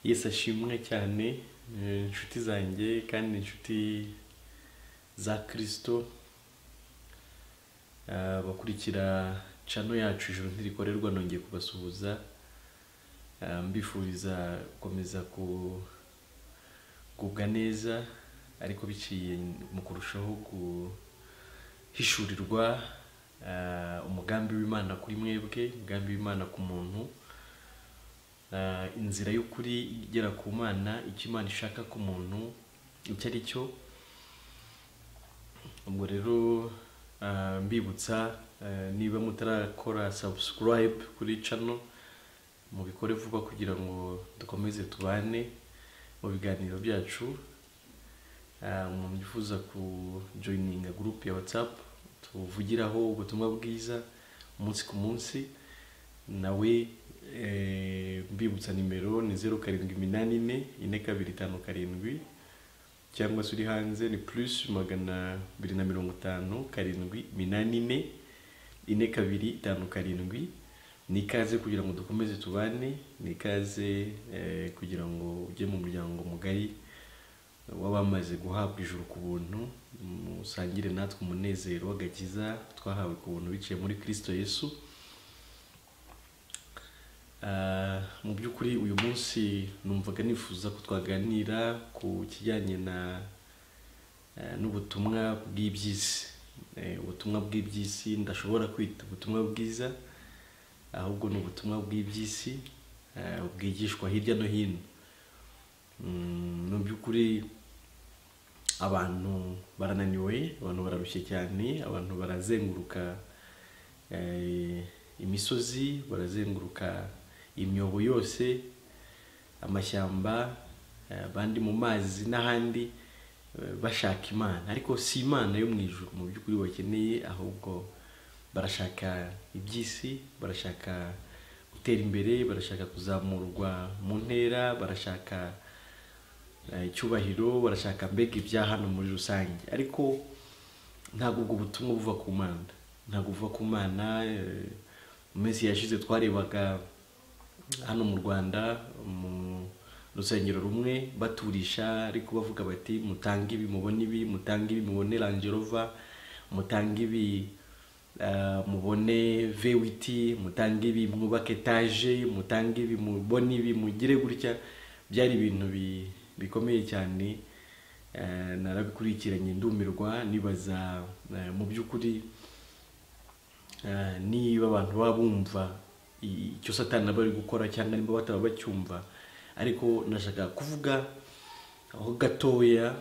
Yesu ashimwe cyane inshuti zanjye kandi inshuti za Kristo bakurikira channel yacu Ijuru ntirikorerwa nongeye kubasuhuza mbifuriza gukomeza kugubwa neza ariko biciye mu kurushaho guhishurirwa umugambi w'Imana kuri mwebwe, umugambi w'Imana ku muntu, inzira y'ukuri igera ku Mana, icyo Imana ishaka ku muntu icyo ari cyo. Ubwo rero mbibutsa niba mutarakora subscribe kuri channel mubikore vuba kugira ngo dukomeze tubane mu biganiro byacu. Umuntu yifuza ku joininga group ya WhatsApp tuvugiraho ubutumwa bwiza umunsi ku munsi, nawe mbibutsa nimero ni 07844257 cyangwa se uri hanze ni +250 nikaze kugira ngo dukomeze tubane, nikaze kugira ngo ujye mu muryango mugari wabamaze guhabwa ijuru ku buntu, musangire natwe umunezero w'agakiza twahawe ku buntu biciye muri Kristo Yesu. Mu by'ukuri uyu munsi numvaga nifuza ko twaganira ku kijyanye n'ubutumwa bw'iby'isi. Ubutumwa bw'iby'isi ndashobora kwita ubutumwa bwiza, ahubwo n'ubutumwa bw'iby'isi bwigishwa hirya no hino. Mu by'ukuri abantu barananiwe, abantu bararushye cyane, abantu barazenguruka imisozi, barazenguruka imyobo yose, amashyamba, bandi mu mazi n'ahandi bashaka Imana, ariko si Imana yo mu ijuru mu by'ukuri bakeneye, ahubwo barashaka iby'isi, barashaka gutera imbere, barashaka kuzamurwa mu ntera, barashaka icyubahiro, barashaka mbega ibya hano muri rusange. Ariko ntabwo ubwo butumwa buva ku Mana, ntabwo buva ku Mana. Mu minsi yashize twarebaga hano mu Rwanda mu rusengero rumwe baturisha, ariko bavuga bati mutange ibi mubone ibi, mutange ibi mubone Range Rover, mutange ibi mubone V8, mutange ibi mwubake etage, mutange ibi mubone ibi mugire gutya. Byari ibintu bikomeye cyane, narabikurikiranye ndumirwa nibaza mu by'ukuri niba abantu babumva icyo Satani bari gukora cyangwa niba bataba bacyumva. Ariko nashaka kuvuga aho gatoya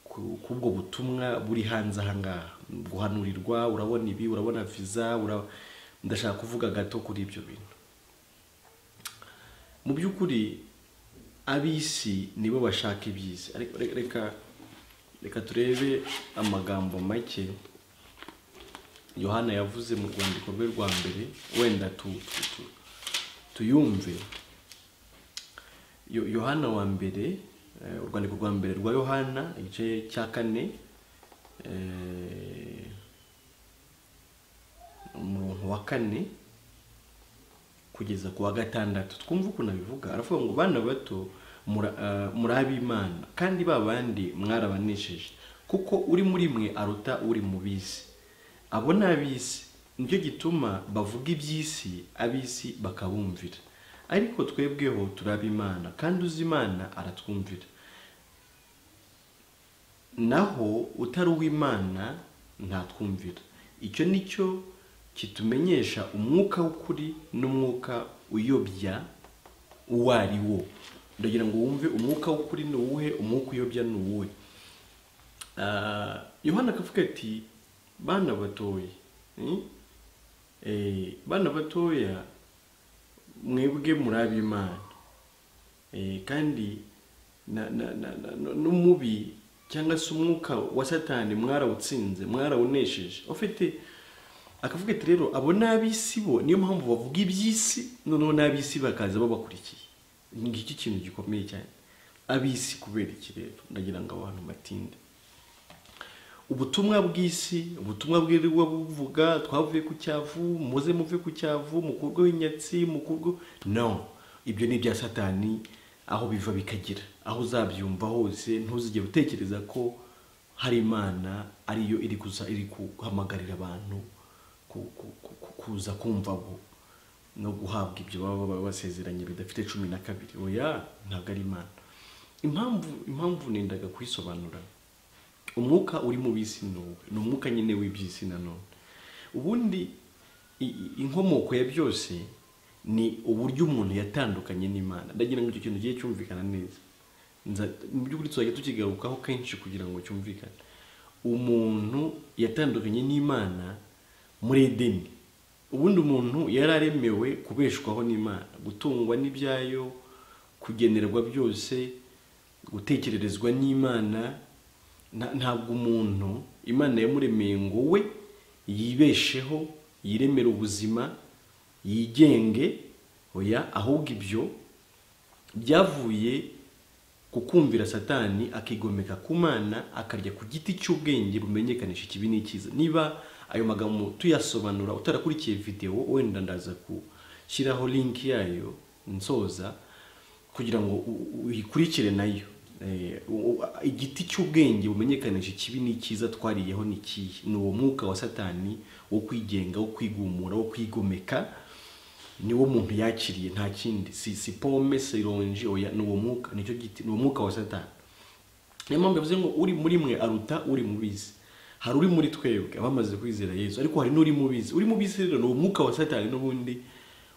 kubwo butumwa buri hanze ahangaha, guhanurirwa, urabona ibi, urabona visa, ndashaka kuvuga gato kuri ibyo bintu. Mu by'ukuri ab'isi nibo bashaka iby'isi, ariko reka turebe amagambo make Yohana yavuze mu rwandiko rwe rwa mbere, wenda tuyumve. Yohana wa mbere, urwandiko rwa mbere rwa Yohana igice cya 4 umurongo wa 4 kugeza ku wa 6. Twumva ukuntu abivuga, aravuga ngo bana bato muri ab'Imana kandi babandi mwarabanesheje, kuko uri muri mwe aruta uri mu b'isi. Abo n'ab'isi, nicyo gituma bavuga iby'isi, ab'isi bakabumvira. Ariko twebweho turaba Imana, kandi uzi Imana aratwumvira. Naho utari uw'Imana ntatwumvira. Icyo nicyo kitumenyesha umwuka w'ukuri n'umwuka uyobya uwo ari wo. Ndagira ngo wumve umwuka w'ukuri ni uwuhe, umwuka uyobya ni uwuhe. Yohana akavuga ati bana batoya, bana batoya mwebwe muri ab'Imana, kandi n'umubi cyangwa se umwuka wa Satani mwarawutsinze, mwarawunesheje. Ufite akavuga ati rero abo n'ab'isi bo niyo mpamvu bavuga iby'isi, noneho n'ab'isi bakaza babakurikiye. Ngiki kintu gikomeye cyane. Ab'isi kubera iki rero? Ndagira ngo abantu batinde. Ubutumwa bw'isi, ubutumwa bwirirwa buvuga twavuye ku cyavu, muze muve ku cyavu, mukurwe w'inyatsi, mukurwe no, ibyo ni bya Satani aho biva bikagira, aho uzabyumva hose ntuzigere utekereza ko hari Imana ariyo iri guhamagarira abantu kuza kumva no guhabwa ibyo baba basezeranye bidafite 12. Oya, ntabwo ari Imana. Impamvu nendaga kwisobanura, umwuka uri mu bisi ni umwuka nyine w'iby'isi nanone. Ubundi inkomoko ya byose ni uburyo umuntu yatandukanye n'Imana. Ndagira ngo icyo kintu giye cyumvikana neza. Mu by'ukuri tuzajya tukigarukaho kenshi kugira ngo cyumvikane. Umuntu yatandukanye n'Imana muri Edeni. Ubundi umuntu yararemewe kubeshwaho n'Imana, gutungwa n'ibyayo, kugenerwa byose, gutekererezwa n'Imana. Ntabwo umuntu Imana yamuremeye ngo we yibesheho, yiremera ubuzima, yigenge. Oya, ahubwo ibyo byavuye kukumvira Satani, akigomeka ku Mana, akarya ku giti cy'ubwenge bumenyekanisha ikibi n'ikiza. Niba ayo magambo tuyasobanura utarakurikiye video, wenda ndaza kushyiraho link yayo nsoza kugira ngo uyikurikire nayo. Igiti cy'ubwenge bumenyekanisha ikibi n'ikiza twariyeho ni kihe? Ni uwo mwuka wa Satani wo kwigenga, wo kwigumura, wo kwigomeka. Ni wo muntu yakiriye, nta kindi. Si pome, si ronji, oya, ni uwo mwuka, nicyo giti, ni uwo mwuka wa Satani. Niyo mpamvu yavuze ngo uri muri mwe aruta uri mu bisi. Hari uri muri twebwe abamaze kwizera Yesu, ariko hari n'uri mu bisi. Uri mu bisi rero ni uwo mwuka wa Satani n'ubundi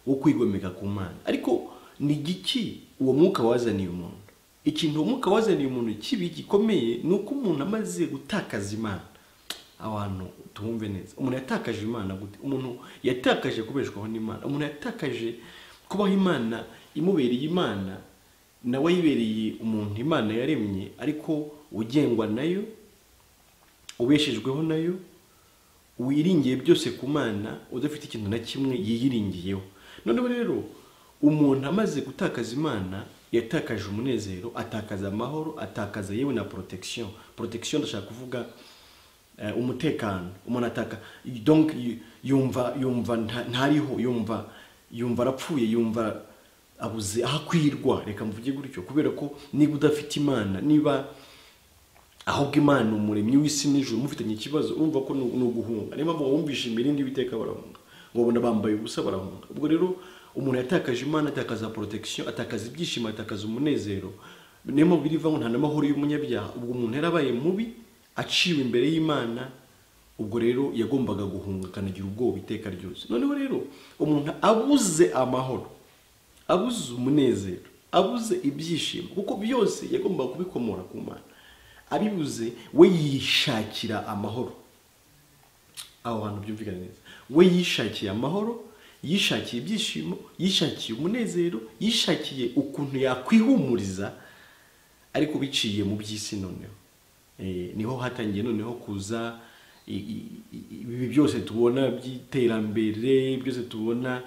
wo kwigomeka ku Mana. Ariko ni giki uwo mwuka wazaniye umuntu? Ikintu uwo mwuka wazaniye umuntu kibi gikomeye ni uko umuntu amaze gutakaza Imana. Abantu tumve neza, umuntu yatakaje Imana gute? Umuntu yatakaje kubeshwaho n'Imana, umuntu yatakaje kubaho Imana imubereye Imana, nawe yibereye umuntu Imana yaremye, ariko ugengwa nayo, ubeshejweho nayo, wiringiye byose ku Mana, udafite ikintu na kimwe yiyiringiyeho. Noneho rero umuntu amaze gutakaza Imana yatakaje umunezero, atakaza amahoro, atakaza yewe na protection. Protection ndashaka kuvuga umutekano. Umuntu ataka, donc yumva ntariho, yumva arapfuye, yumva abuze ahakwirwa, reka mvuge gutyo, kubera ko niba udafite Imana, niba ahubwo Imana umuremyi w'isi n'ijuru mufitanye ikibazo, urumva ko ni uguhunga. Niyo mpamvu wumvisha imirindi y'Uwiteka barahunga, ngo bona bambaye ubusa barahunga. Ubwo rero umuntu yatakaje Imana, atakaza protection, atakaza ibyishimo, atakaza umunezero. Niyo mpamvu biriva ngo nta n'amahoro y'umunyabyaha. Ubwo umuntu yarabaye mubi, aciwe imbere y'Imana. Ubwo rero yagombaga guhunga, akanagira ubwoba iteka ryose. Noneho rero umuntu abuze amahoro, abuze umunezero, abuze ibyishimo, kuko byose yagombaga kubikomora ku Mana, abibuze we yishakira amahoro. Aho hantu byumvikana neza. We yishakiye amahoro, yishakiye ibyishimo, yishakiye umunezero, yishakiye ukuntu yakwihumuriza, ariko biciye mu by'isi. Noneho niho hatangiye noneho kuza ibi byose tubona by'iterambere, byose tubona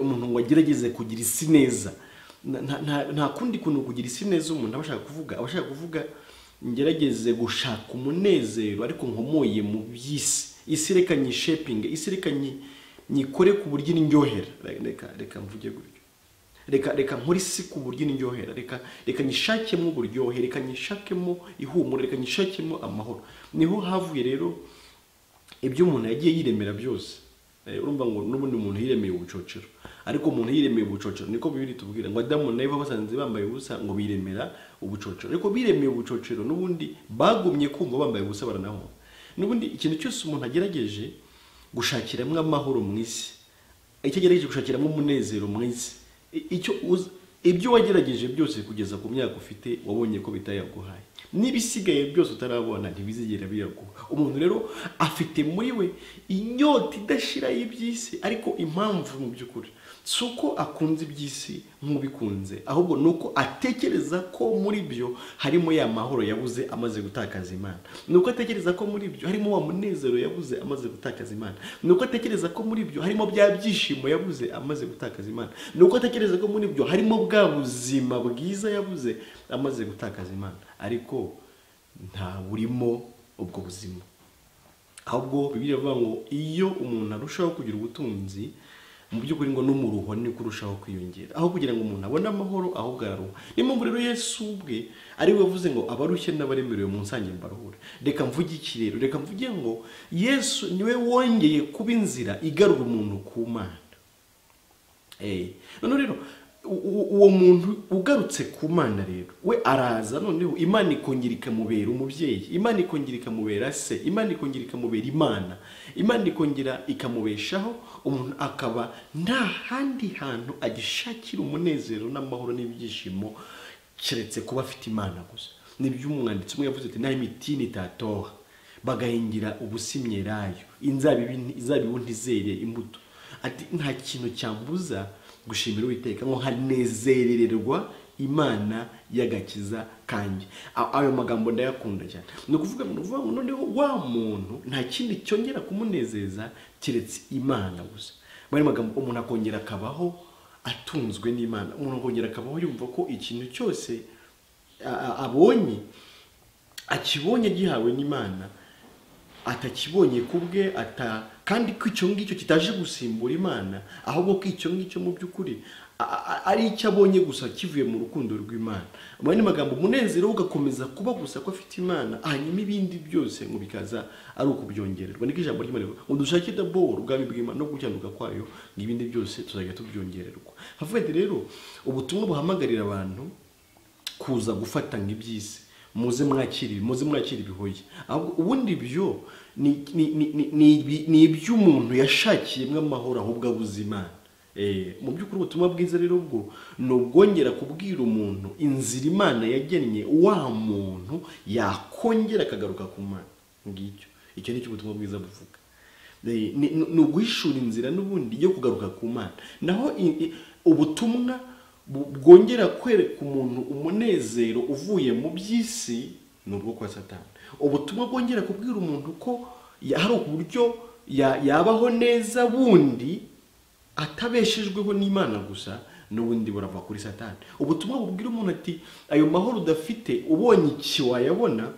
umuntu ngo agerageze kugira isi neza. Nta kundi kuntu kugira isi neza umuntu abashaka kuvuga ngerageze gushaka umunezero, ariko nkomoye mu by'isi. Isi reka nyishepinge, isi reka nyikore ku buryo indyohera. Reka mvuge gutyo. Reka nkore isi ku buryo indyohera. Reka nyishakemo uburyohe, reka nyishakemo ihumure, reka nyishakemo amahoro. Niho havuye rero ibyo umuntu yagiye yiremera byose. Urumva ngo n'ubundi umuntu yiremeye ubucocero, ariko umuntu yiremeye ubucocero niko Bibiri tubwira ngo Adamu na Eva basanze bambaye ubusa ngo biremera ubucocero. Ariko biremeye ubucocero n'ubundi bagumye kumva bambaye ubusa baranaho. N'ubundi ikintu cyose umuntu agerageje gushakiramo amahoro mu isi, icyo agerageje gushakiramo umunezero mu isi, ibyo wagerageje byose kugeza ku myaka ufite wabonye ko bitayaguhaye. N'ibisigaye byose utarabona ntibizigera biyaguha. Umuntu rero afite muri we inyota idashira y'iby'isi, ariko impamvu mu by'ukuri si uko akunze iby'isi nk'ubikunze, ahubwo ni uko atekereza ko muri byo harimo ya mahoro yabuze amaze gutakaza Imana. Ni uko atekereza ko muri byo harimo wa munezero yabuze amaze gutakaza Imana. Ni uko atekereza ko muri byo harimo bya byishimo yabuze amaze gutakaza Imana. Ni uko atekereza ko muri byo harimo bwa buzima bwiza yabuze amaze gutakaza Imana. Ariko nta burimo ubwo buzima. Ahubwo Bibiliya ivuga ngo iyo umuntu arushaho kugira ubutunzi, mu by'ukuri ngo n'umuruho ni kurushaho kwiyongera aho kugira ngo umuntu abone amahoro ahubwo araruha. Niyo mpamvu rero Yesu ubwe ari we wavuze ngo abarushye n'abaremerewe mu nsange mbaruhure. Reka mvuge iki rero, reka mvuge ngo Yesu niwe wongeye kuba inzira igarura umuntu ku Mana. None rero uwo muntu ugarutse ku Mana rero we araza, noneho Imana ikongera ikamubera umubyeyi, Imana ikongera ikamubera se, Imana ikongera ikamubera Imana, Imana ikongera ikamubeshaho, umuntu akaba nta handi hantu agishakira umunezero n'amahoro n'ibyishimo keretse kuba afite Imana gusa. Nibyo umwanditsi umwe yavuze ati naho imitini itatoha bagahingira ubusimyelayo, inzabibu ntizere imbuto, ati nta kintu cyambuza gushimira Uwiteka ngo hanezerererwa Imana y'agakiza kanjye. Ayo magambo ndayakunda cyane. Ni ukuvuga ngo noneho wa muntu nta kindi cyongera kumunezeza keretse Imana gusa. Bari magambo umuntu akongera akabaho atunzwe n'Imana, umuntu akongera akabaho yumva ko ikintu cyose abonye akibonye gihawe n'Imana, atakibonye kubwe kandi ko icyo ngicyo kitaje gusimbura Imana, ahubwo ko icyo ngicyo mu by'ukuri ari icyo abonye gusa kivuye mu rukundo rw'Imana. Amani magambo umunezero ugakomeza kuba gusa ko afite Imana, hanyuma ibindi byose ngo bikaza ari ukubyongererwa. Niko ijambo ry'Imana ngo dushake d'abord ubwami bw'Imana no gucyanuka kwayo, n'ibindi byose tuzajya tubyongererwa. Havuga rero ubutumwa buhamagarira abantu kuza gufata nk'iby'isi, muze mwakira ibihoye. Ahubwo ubundi byo ni iby'umuntu yashakiyemo amahoro ahubwo abuze Imana. Mu by'ukuri ubutumwa bwiza rero bwo ni ubwongera kubwira umuntu inzira Imana yagennye wa muntu yakongera akagaruka ku Mana. Ngicyo icyo ni cyo ubutumwa bwiza buvuga. Ni uguhishura inzira n'ubundi yo kugaruka ku Mana. Naho ubutumwa bwongera kwereka umuntu umunezero uvuye mu by'isi ni ubwo kwa Satani. Ubutumwa bwongera kubwira umuntu ko hari uburyo yabaho neza bundi atabeshejweho n'Imana gusa, n'ubundi burava kuri Satani. Ubutumwa bubwira umuntu ati ayo mahoro udafite ubonye iki wayabona,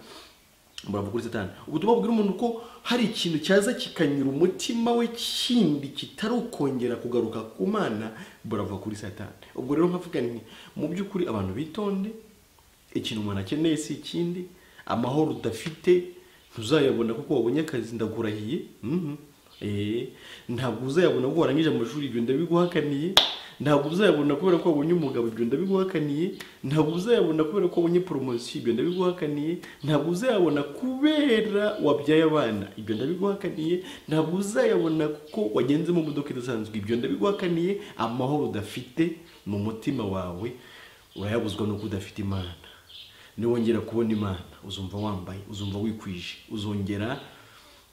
burava kuri Satani. Ubutumwa bubwira umuntu ko hari ikintu cyaza kikanyura umutima we kindi kitari ukongera kugaruka ku Mana, burava kuri Satani. Ubwo rero nkavuga nti mu by'ukuri abantu bitonde, ikintu umuntu akeneye si ikindi. Amahoro udafite ntuzayabona kuko wabonye akazi, ndagurahiye. Ntabwo uzayabona ko warangije amashuri, ibyo ndabiguhakaniye. Ntabwo uzayabona kubera ko wabonye umugabo, ibyo ndabiguhakaniye. Ntabwo uzayabona kubera ko wabonye promotion, ibyo ndabiguhakaniye. Ntabwo uzayabona kubera wabyaye abana, ibyo ndabiguhakaniye. Ntabwo uzayabona kuko wagenze mu modoka idasanzwe, ibyo ndabiguhakaniye. Amahoro udafite mu mutima wawe urayabuzwa no kudafite Imana. Niwongera kubona Imana uzumva wambaye, uzumva wikwije, uzongera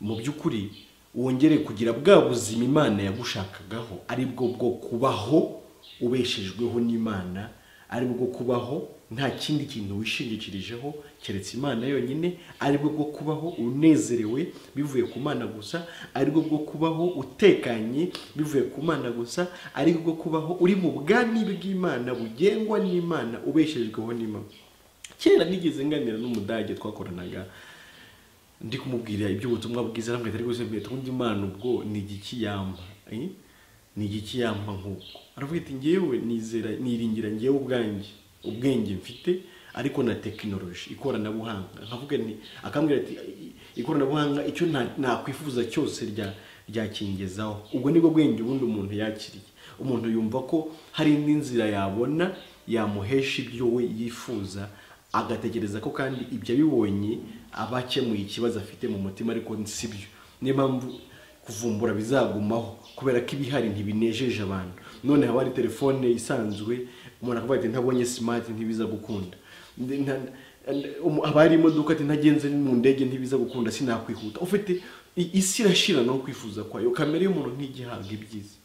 mu by'ukuri wongere kugira bwa buzima Imana yagushakagaho, ari bwo bwo kubaho ubeshejweho n'Imana, ari bwo kubaho nta kindi kintu wishingikirijeho keretse Imana yonyine, ari bwo bwo kubaho unezerewe bivuye ku Mana gusa, ari bwo bwo kubaho utekanye bivuye ku Mana gusa, ari bwo kubaho uri mu bwami bw'Imana bugengwa n'Imana ubeshejweho n'Imana. Kera nigeze nganira n'umudage twakoranaga, ndi kumubwira iby'ubutumwa bwiza, namwe atari gose mbere tundi Imana ubwo ni igiki yamba, ni igiki yamba nkuko. Aravuga ati ngewe nizera niringira ngewe ubwenge mfite, ariko na technology ikoranabuhanga. Nkavuga ni akambwira ati ikoranabuhanga icyo nakwifuza cyose ryakingezaho. Ubwo nibwo bwenge ubundi umuntu yakiriye. Umuntu yumva ko hari indi nzira yabona yamuhesha ibyo we yifuza, agatekereza ko kandi ibyo abibonye abakemuye ikibazo afite mu mutima, ariko sibyo. Niyo mpamvu kuvumbura bizagumaho kubera ko ibihari ntibinejeje abantu. None haba ari telefone isanzwe, umuntu akavuga ati ntabonye smart ntibiza gukunda. Haba ari imodoka ati ntagenze mu ndege ntibiza gukunda, sinakwihuta. Ufite isi irashira no kwifuza kwayo, kamere y'umuntu ntigihabwa ibyiza.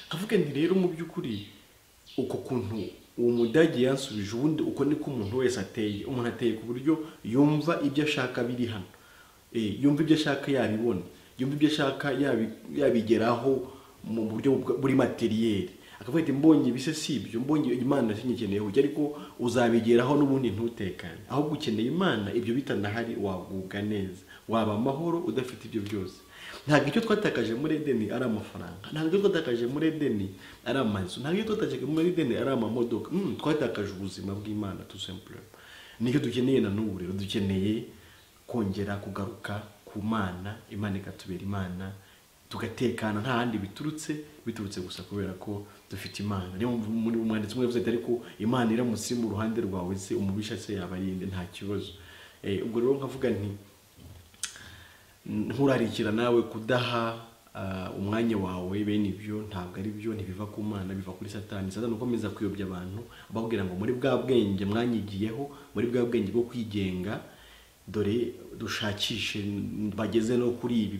Kavuga nti rero mu by'ukuri uko kuntu uwo mudage yansubije, ubundi uko niko umuntu wese ateye. Umuntu ateye ku buryo yumva ibyo ashaka biri hano, yumva ibyo ashaka yabibona, yumva ibyo ashaka yabigeraho mu buryo buri materiel. Akavuga ati mbonye bise sibyo, mbonye Imana sinyikeneye, ariko uzabigeraho n'ubundi ntutekane. Ahubwo ukeneye Imana, ibyo bitanahari wagubwa neza, waba amahoro udafite ibyo byose. ntabwo icyo twatakaje muri Edeni ari amafaranga, ntabwo icyo twatakaje muri Edeni ari amazu, ntabwo icyo twatakaje muri Edeni ari amamodoka. Twatakaje ubuzima bw'Imana tout simplement. Nicyo dukeneye na n'ubu rero, dukeneye kongera kugaruka ku Mana, Imana ikatubera Imana, tugatekana nta handi biturutse gusa kubera ko dufite Imana. Niyo muri umwanditsi umwe yavuze ariko Imana iramutse mu ruhande rwawe se umubisha se yabayinde nta kibazo. Ubwo rero nkavuga nti nturarikira nawe kudaha umwanya wawe bene ibyo, ntabwo ari byo, ntibiva ku Mana, biva kuri Satani. Satani ukomeza kuyobya abantu ababwira ngo muri bwa bwenge mwanyigiyeho, muri bwa bwenge bwo kwigenga, dore dushakishe bageze no kuri ibi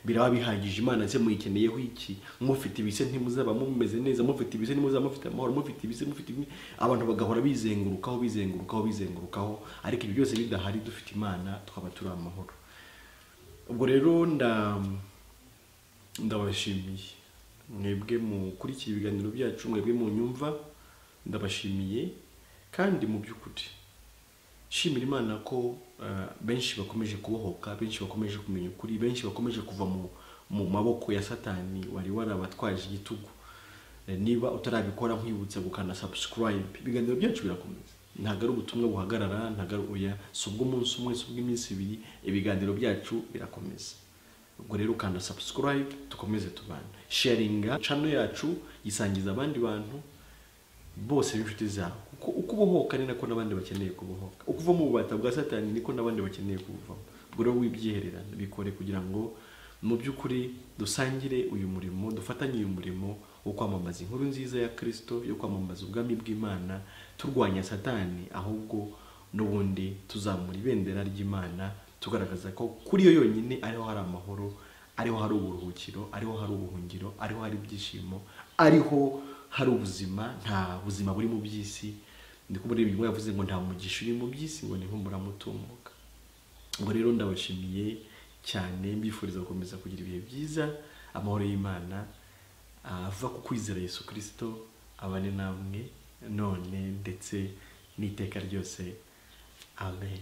biraba bihagije. Imana se muyikeneyeho iki? Mufite ibise ntimuzaba mumeze neza, mufite ibise ntimuzaba mufite amahoro, mufite ibise mufite abantu bagahora bizengurukaho, ariko ibi byose bidahari dufite Imana twaba turi amahoro. Ubwo rero ndabashimiye mwebwe mukurikira ibiganiro byacu, mwebwe mu nyumva, ndabashimiye kandi mu by'ukuri shimira Imana ko benshi bakomeje kubohoka, benshi bakomeje kumenya ukuri, benshi bakomeje kuva mu maboko ya Satani wari warabatwaje igitugu. Niba utarabikora nkwibutsa gukanda subscribe, ibiganiro byacu birakomeza, ntabwo ari ubutumwa buhagarara, ntabwo ari oya, sibwo umunsi umwe, sibwo iminsi ibiri, ibiganiro byacu birakomeza. Ubwo rero ukanda subscribe, tukomeze tubana, sharinga channel yacu, yisangiza abandi bantu bose b'inshuti zawe, kuko uko ubohoka ni nako n'abandi bakeneye kubohoka, uko uva mu bubata bwa Satani niko n'abandi bakeneye kubuvamo. Ubwo rero wibyihererana, bikore kugira ngo mu by'ukuri dusangire uyu murimo, dufatanye uyu murimo wo kwamamaza inkuru nziza ya Kristo, yo kwamamaza ubwami bw'Imana, turwanya Satani, ahubwo n'ubundi tuzamura ibendera ry'Imana, tugaragaza ko kuri yo yonyine ariho hari amahoro, ariho hari uburuhukiro, ariho hari ubuhungiro, ariho hari ibyishimo, ariho hari ubuzima. Nta buzima buri mu by'isi. Ndiko muri Bibiliya yavuze ngo nta mugisha uri mu by'isi, ngo ni nk'umuramutunguka. Ubwo rero ndabashimiye cyane, mbifuriza gukomeza kugira ibihe byiza, amahoro y'Imana ava ku kwizera Yesu Kristo abane namwe none ndetse n'iteka ryose. Amen.